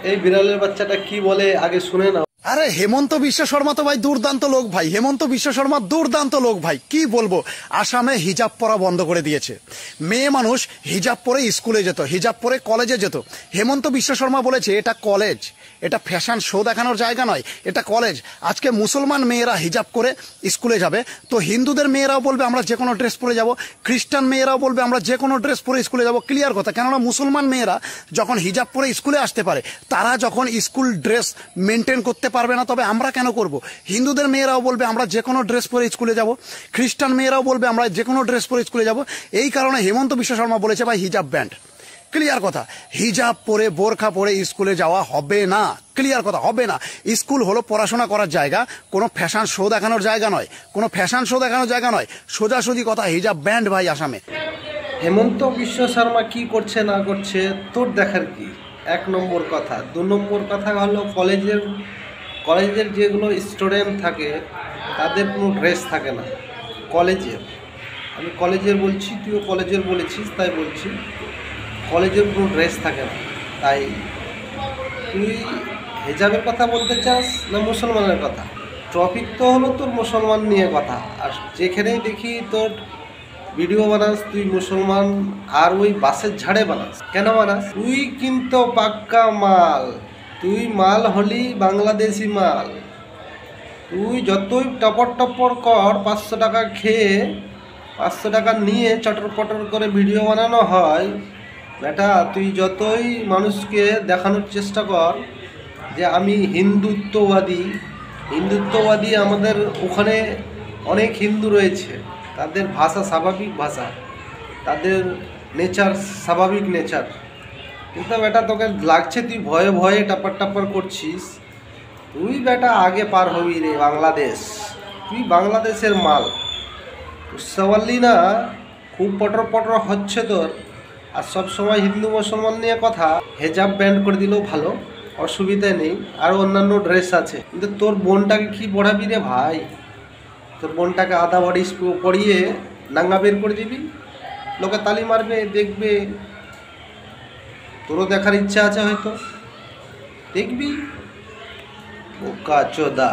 এই বিড়ালের বাচ্চাটা কি বলে আগে শুনে নাও। আরে হেমন্ত বিশ্ব শর্মা তো ভাই দুর্দান্ত লোক ভাই, হেমন্ত বিশ্ব শর্মা দুর্দান্ত লোক ভাই। কি বলবো, আসামে হিজাব পরা বন্ধ করে দিয়েছে। মেয়ে মানুষ হিজাব পরে স্কুলে যেত, হিজাব পরে কলেজে যেত। হেমন্ত বিশ্ব শর্মা বলেছে এটা কলেজ, এটা ফ্যাশন শো দেখানোর জায়গা নয়, এটা কলেজ। আজকে মুসলমান মেয়েরা হিজাব করে স্কুলে যাবে, তো হিন্দুদের মেয়েরাও বলবে আমরা যে কোনো ড্রেস পরে যাব, খ্রিস্টান মেয়েরাও বলবে আমরা যে কোনো ড্রেস পরে স্কুলে যাব। ক্লিয়ার কথা। কেননা মুসলমান মেয়েরা যখন হিজাব পরে স্কুলে আসতে পারে, তারা যখন স্কুল ড্রেস মেনটেন করতে পারবে না, তবে আমরা কেন করব? হিন্দুদের মেয়েরাও বলবে আমরা যে কোনো ড্রেস পরে স্কুলে যাব, খ্রিস্টান মেয়েরাও বলবে আমরা যে কোনো ড্রেস পরে স্কুলে যাব। এই কারণে হেমন্ত বিশ্ব শর্মা বলেছে ভাই হিজাব ব্যান্ড। ক্লিয়ার কথা। হিজাব পরে বোরখা পরে স্কুলে যাওয়া হবে না। ক্লিয়ার কথা, হবে না। স্কুল হলো পড়াশোনা করার জায়গা, কোনো ফ্যাশন শো দেখানোর জায়গা নয়, কোনো ফ্যাশন শো দেখানোর জায়গা নয়। সোজাসুজি কথা, হিজাব ব্যান্ড ভাই আসামে। হেমন্ত বিশ্ব শর্মা কি করছে না করছে তোর দেখার কি? এক নম্বর কথা। দু নম্বর কথা হলো কলেজের যেগুলো স্টুডেন্ট থাকে তাদের কোনো ড্রেস থাকে না কলেজের। আমি কলেজের বলছি, তুইও কলেজের বলেছিস তাই বলছি, কলেজের কোনো ড্রেস থাকে না। তাই তুই হিজাবের কথা বলতে চাস না মুসলমানের কথা? টপিক তো হলো তোর মুসলমান নিয়ে কথা, আর যেখানেই দেখি তোর ভিডিও বানাস তুই মুসলমান, আর ওই বাসের ঝাড়ে বানাস। কেন বানাস? তুই কিন্তু পাক্কা মাল, তুই মাল হলি বাংলাদেশি মাল। তুই যতই টপর টপর কর, 500 টাকা খেয়ে 500 টাকা নিয়ে চটর পটর করে ভিডিও বানানো হয় বেটা, তুই যতই মানুষকে দেখানোর চেষ্টা কর যে আমি হিন্দুত্ববাদী, আমাদের ওখানে অনেক হিন্দু রয়েছে, তাদের ভাষা স্বাভাবিক ভাষা, তাদের নেচার স্বাভাবিক নেচার। কিন্তু বেটা তোকে লাগছে তুই ভয়ে ভয়ে টাপার টাপার করছিস। তুই বেটা আগে পার হবি রে বাংলাদেশ, তুই বাংলাদেশের মাল। বুঝতে পারলি না? খুব পটর পটর হচ্ছে তোর, আর সব সময় হিন্দু মুসলমান নিয়ে কথা। হেজাব ব্যান্ড করে দিলেও ভালো, অসুবিধা নেই, আর অন্যান্য ড্রেস আছে। কিন্তু তোর বোনটাকে কি পড়াবি রে ভাই? তোর বোনটাকে আধা বডি পড়িয়ে নাঙ্গা বের করে দিবি, লোকে তালি মারবে, দেখবে। তোরও দেখার ইচ্ছা আছে হয়তো, দেখবি। বোকা চোদা।